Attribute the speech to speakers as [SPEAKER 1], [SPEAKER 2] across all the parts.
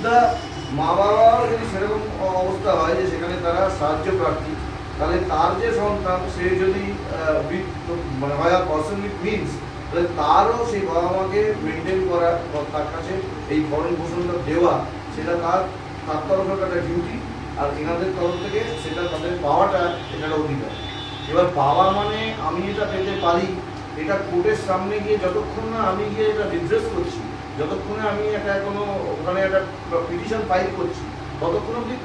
[SPEAKER 1] উল্টা মা বাবার যদি সেরকম অবস্থা হয় যে সেখানে তারা সাহায্য প্রার্থী, তাহলে তার যে সন্তান সে যদি মানে হয় পার্সন উইথ মিনস, তাহলে তারও সেই বাবা মাকে মেনটেন করা বা তার কাছে এই ভরণ পোষণটা দেওয়া, সেটা তার তরফে একটা ডিউটি, আর এনাদের তরফ থেকে সেটা তাদের পাওয়াটা এটা অধিকার। এবার পাওয়া মানে আমি এটা পেতে পারি, এটা কোর্টের সামনে গিয়ে যতক্ষণ না আমি গিয়ে এটা রিড্রেস করছি, যতক্ষণে আমি একটা কোনো ওখানে একটা পিটিশন ফাইল করছি, ততক্ষণ অবধি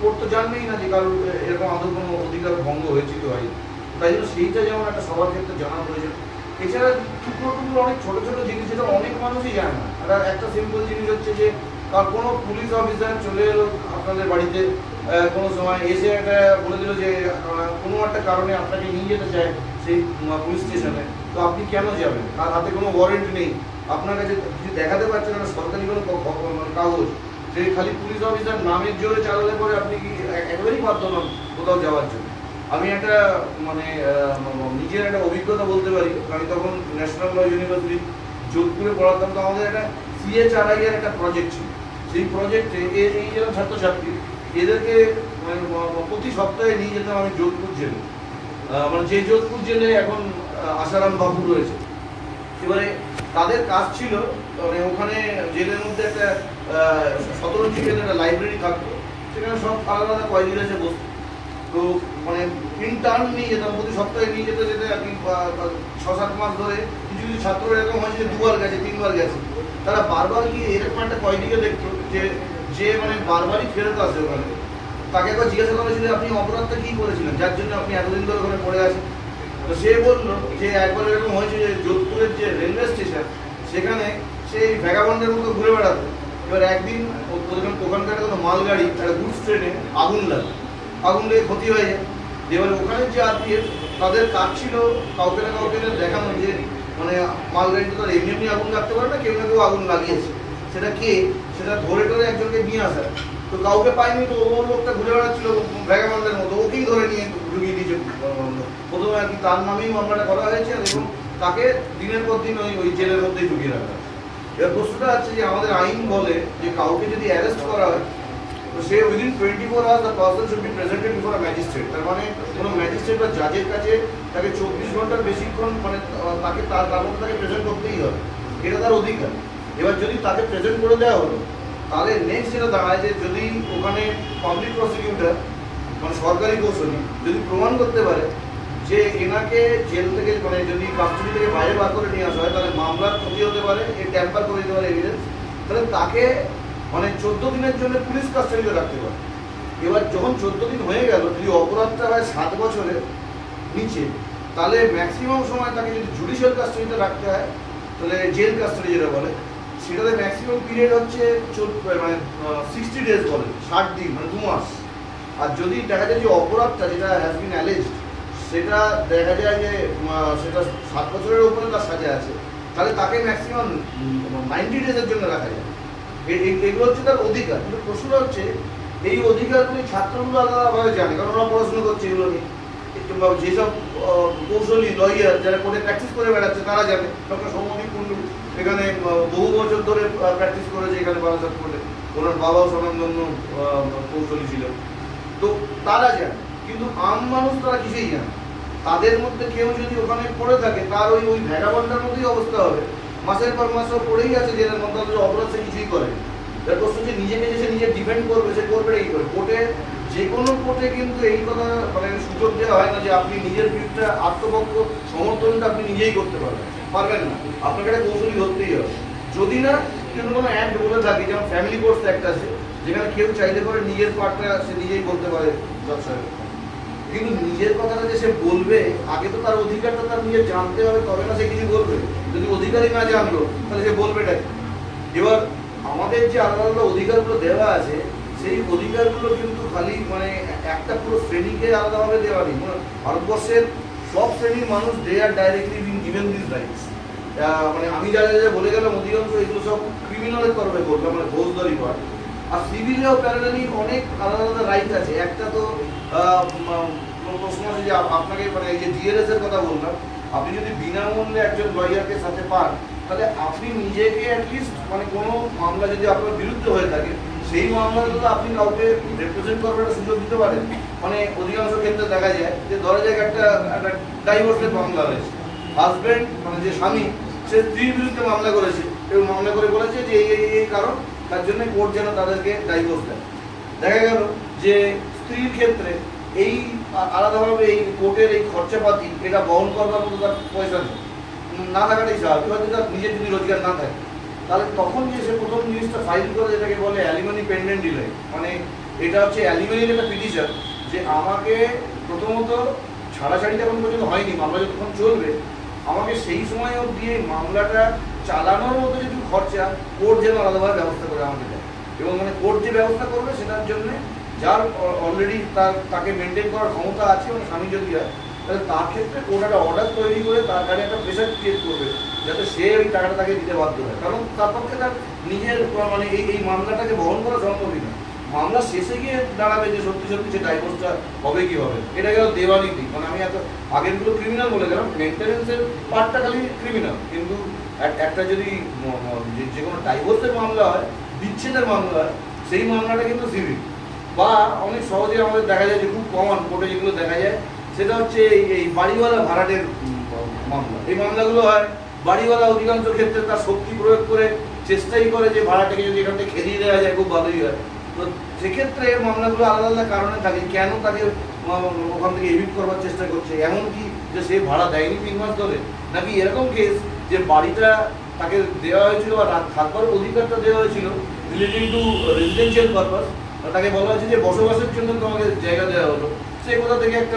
[SPEAKER 1] কোর্ট তো জানবেই না যে কারোর এরকম আদৌ কোনো অধিকার ভঙ্গ হয়েছিল হয়। তাই জন্য সেইটা যেমন একটা সবার ক্ষেত্রে জানা প্রয়োজন। এছাড়া টুকরো টুকরো অনেক ছোটো ছোটো জিনিস যেটা অনেক মানুষই জানে না। একটা সিম্পল জিনিস হচ্ছে যে কোনো পুলিশ অফিসার চলে এলো আপনাদের বাড়িতে কোনো সময়, এসে একটা বলে দিল যে কোনো একটা কারণে আপনাকে নিয়ে যেতে চায় সেই পুলিশ স্টেশনে, তো আপনি কেন যাবেন? তার হাতে কোনো ওয়ারেন্ট নেই, আপনার কাছে কিছু দেখাতে পারছেন না সরকারি কোনো কাগজ, যে খালি পুলিশ অফিসার নামের জোরে চালালে পরে আপনি কি একেবারেই বাধ্য নন কোথাও যাওয়ার জন্য। আমি একটা মানে নিজের একটা অভিজ্ঞতা বলতে পারি। আমি তখন ন্যাশনাল ল ইউনিভার্সিটি যোধপুরে পড়াতাম, তো আমাদের একটা CHRI এর একটা প্রজেক্ট ছিল। সেই প্রজেক্টে এই যারা ছাত্রছাত্রী এদেরকে মানে প্রতি সপ্তাহে নিয়ে যেতাম আমি যোধপুর জেলে, মানে যে যোধপুর জেলে এখন আসারাম বাবু রয়েছে। এবারে তাদের কাজ ছিল মানে ওখানে জেলের মধ্যে একটা 17 জিকের একটা লাইব্রেরি থাকতো, সেখানে সব আলাদা আলাদা কয়েদিরা এসে বসতো। তো মানে ইন্টার্ন নিয়ে যেতাম, প্রতি সপ্তাহে নিয়ে যেতে যেতে আর কি 6-7 মাস ধরে কিছু কিছু ছাত্র এরকম হয়েছে যে 2বার গেছে 3বার গেছে। তারা বারবার গিয়ে এরকম একটা কয়েদিকে দেখতো যে মানে বারবারই ফেরত আসে ওখানে। তাকে একবার জিজ্ঞাসা করা হয়েছিল আপনি অপরাধটা কী করেছিলেন যার জন্য আপনি এতদিন ধরে ওখানে পড়ে আছেন? তো সে বললো যে একবার এরকম হয়েছে যে যোধপুরের যে রেলওয়ে স্টেশন সেখানে সেই ভ্যাগাবন্ডের মতো ঘুরে বেড়াতো। এবার একদিন ওখানকার কোনো মালগাড়ি একটা গুডস ট্রেনে আগুন লেগে ক্ষতি হয়ে যায়। এবার ওখানে যে RPF তাদের কাজ ছিল কাউকে না কাউকে দেখানো যে মানে মালগাড়িতে তার এমনি আগুন লাগতে পারে না, কেউ না কেউ আগুন লাগিয়েছে, সেটা কে সেটা ধরে একজনকে নিয়ে আসা। তো কাউকে পায়নি, তো ও লোকটা ঘুরে বেড়াচ্ছিল ভ্যাগাবন্ডের মতো, ওকেই ধরে নিয়ে ঢুকিয়ে দিয়েছে। প্রথমে আর কি তার নামেই মামলাটা করা হয়েছে এবং তাকে দিনের পর দিন ওই জেলের মধ্যেই ঢুকিয়ে রাখা। এবার প্রশ্নটা আছে যে আমাদের আইন বলে যে কাউকে যদি অ্যারেস্ট করা হয় তো সে within 24 hours the person should be presented before a magistrate। তার মানে কোনো ম্যাজিস্ট্রেট বা জাজের কাছে তাকে 24 ঘন্টার বেশিক্ষণ মানে তাকে তার মধ্যে তাকে প্রেজেন্ট করতেই হবে, এটা তার অধিকার। এবার যদি তাকে প্রেজেন্ট করে দেওয়া হলো তাহলে নেক্সট যেটা দাঁড়ায় যে যদি ওখানে পাবলিক প্রসিকিউটর মানে সরকারি কৌশলী যদি প্রমাণ করতে পারে যে এনাকে জেল থেকে মানে যদি কাস্টডি থেকে বাইরে বার করে নিয়ে আসা হয় তাহলে মামলার ক্ষতি হতে পারে, ট্যাম্পার করে দিতে পারে এভিডেন্স, তাহলে তাকে মানে 14 দিনের জন্য পুলিশ কাস্টডিতে রাখতে পারে। এবার যখন 14 দিন হয়ে গেল, যদি অপরাধটা হয় 7 বছরের নিচে, তাহলে ম্যাক্সিমাম সময় তাকে যদি জুডিশিয়াল কাস্টডিতে রাখতে হয় তাহলে জেল কাস্টডি যেটা বলে সেটাতে ম্যাক্সিমাম পিরিয়ড হচ্ছে মানে 60 ডেজ বলে, 60 দিন মানে 2 মাস। আর যদি দেখা যায় যে অপরাধটা যেটা হ্যাজ বিন অ্যালেজড সেটা দেখা যায় যে সেটা 7 বছরের উপরে তার সাজা আছে, তাহলে তাকে ম্যাক্সিমাম 90 ডেজের জন্য রাখা যায়। এগুলো হচ্ছে তার অধিকার। কিন্তু প্রশ্নটা হচ্ছে এই অধিকারগুলি ছাত্রগুলো আলাদাভাবে জানে, কারণ ওরা পড়াশোনা করছে এগুলো নিয়ে, কিংবা যেসব কৌশলী লয়ার যারা কোর্টে প্র্যাকটিস করে বেড়াচ্ছে তারা জানে। ডক্টর সৌম্যদীপ কুণ্ডু এখানে বহু বছর ধরে প্র্যাকটিস করেছে এখানে বারাসাত কোর্টে, ওনার বাবাও স্বনামধন্য কৌশলী ছিলেন, তো তারা জানে। কিন্তু আম মানুষ তারা কিছুই জানে। তাদের মধ্যে কেউ যদি ওখানে পড়ে থাকে তার ওই ভ্যাগাবন্ডার মধ্যেই অবস্থা হবে, মাসের পর মাস পড়েই আছে জেলের মধ্যে, অথচ অপরাধ সে কিছুই করে। এর প্রশ্ন যে নিজেকে যে সে নিজে ডিফেন্ড করবে, সে করবে এই করে কোর্টে, যে কোনো কোর্টে কিন্তু এই কথা মানে সুযোগ দেওয়া হয় না যে আপনি নিজের বিরুদ্ধে আত্মপক্ষ সমর্থনটা আপনি নিজেই করতে পারবেন না, আপনাকে একটা কৌশলী ধরতেই হবে। যদি না কিন্তু কোনো অ্যাক্ট বলে থাকে, যেমন ফ্যামিলি কোর্টস অ্যাক্ট আছে যেখানে কেউ চাইলে পরে নিজের পার্টটা সে নিজেই বলতে পারে জজ সাহেব, কিন্তু নিজের কথাটা যে সে বলবে আগে তো তার অধিকারটা তার নিজে জানতে হবে, তবে না সে কিছু বলবে। যদি অধিকারই না জানলো তাহলে সে বলবেটা কি? এবার আমাদের যে আলাদা আলাদা অধিকারগুলো দেওয়া আছে সেই অধিকারগুলো কিন্তু খালি মানে একটা পুরো শ্রেণীকে আলাদাভাবে দেওয়া নেই। ভারতবর্ষের সব শ্রেণীর মানুষ they are directly been given this rights. মানে আমি যা যা বলে গেলাম অধিকাংশ এগুলো সব ক্রিমিনালের তরফে বললাম, মানে ফৌজদারি পার্ট। আর সিভিলেও প্যারালালি অনেক আলাদা আলাদা রাইট আছে। একটা তো প্রশ্ন আছে যে আপনাকে মানে এই যে ডিএলএস এর কথা বললাম, আপনি যদি বিনামূল্যে একজন লয়ারকে সাথে পান তাহলে আপনি নিজেকে অ্যাটলিস্ট মানে কোনো মামলা যদি আপনার বিরুদ্ধে হয়ে থাকে সেই মামলাতে তো আপনি কাউকে রিপ্রেজেন্ট করবার একটা সুযোগ দিতে পারেন। মানে অধিকাংশ ক্ষেত্রে দেখা যায় যে ধরা যাক একটা ডাইভোর্সের মামলা হয়েছে, হাজব্যান্ড মানে যে স্বামী সে স্ত্রীর বিরুদ্ধে মামলা করেছে এবং মামলা করে বলেছে যে এই কারণ, তার জন্য কোর্ট যেন তাদেরকে ডাইভোর্স দেয়। দেখা গেল যে স্ত্রীর ক্ষেত্রে এই আলাদাভাবে এই কোর্টের এই খরচাপাতি এটা বহন করবার মতো তার পয়সা নেই, না থাকাটাই স্বাভাবিক। হয়তো তার নিজের যদি রোজগার না থাকে, তাহলে তখন যে সে প্রথম জিনিসটা ফাইল করে যেটাকে বলে অ্যালিমনি পেন্ডেন্ট ডিলে, মানে এটা হচ্ছে অ্যালিমনির একটা পিটিশন যে আমাকে প্রথমত ছাড়াছাড়িটা এখন পর্যন্ত হয়নি, মামলা যতক্ষণ চলবে আমাকে সেই সময় অবধি এই মামলাটা চালানোর মতো যদি খরচা কোর্ট যেন আলাদাভাবে ব্যবস্থা করে আমাকে দেয়। এবং মানে কোর্ট যে ব্যবস্থা করবে সেটার জন্য যার অলরেডি তাকে মেনটেন করার ক্ষমতা আছে, মানে স্বামী যদি হয়, তাহলে তার ক্ষেত্রে কোর্ট একটা অর্ডার তৈরি করে তার গাড়ি একটা প্রেশার ক্রিয়েট করবে যাতে সে ওই টাকাটা তাকে দিতে বাধ্য হয়। কারণ তার পক্ষে তার নিজের মানে এই মামলাটাকে বহন করা সম্ভবই না। মামলা শেষে গিয়ে দাঁড়াবে যে সত্যি সত্যি সে ডাইভোর্সটা হবে কি হবে। এটা গেল দেওয়ানির দিক, মানে আমি এত আগেরগুলো ক্রিমিনাল বলে গেলাম, মেনটেন্যান্সের পার্টটা খালি ক্রিমিনাল, কিন্তু একটা যদি যে কোনো ডাইভোর্সের মামলা হয়, বিচ্ছেদের মামলা হয়, সেই মামলাটা কিন্তু সিভিল। বা অনেক সহজে আমাদের দেখা যায় যে খুব কমন কোর্টে যেগুলো দেখা যায় সেটা হচ্ছে এই বাড়িওয়ালা ভাড়াটের মামলা। এই মামলাগুলো হয় বাড়িওয়ালা অধিকাংশ ক্ষেত্রে তার শক্তি প্রয়োগ করে চেষ্টাই করে যে ভাড়াটাকে যদি এখান থেকে খেলিয়ে দেওয়া যায় খুব ভালোই হয়। তো সেক্ষেত্রে মামলাগুলো আলাদা আলাদা কারণে থাকে, কেন তাকে ওখান থেকে এভিট করবার চেষ্টা করছে, এমনকি যে সে ভাড়া দেয়নি 3 মাস ধরে, নাকি এরকম কেস যে বাড়িটা তাকে দেওয়া হয়েছিল বা থাকবার অধিকারটা দেওয়া হয়েছিল রিলেটিং টু রেসিডেন্সিয়াল পারপাস, তাকে বলা হয়েছে যে বসবাসের জন্য তোমাকে জায়গা দেওয়া হলো, সে কোথা থেকে একটা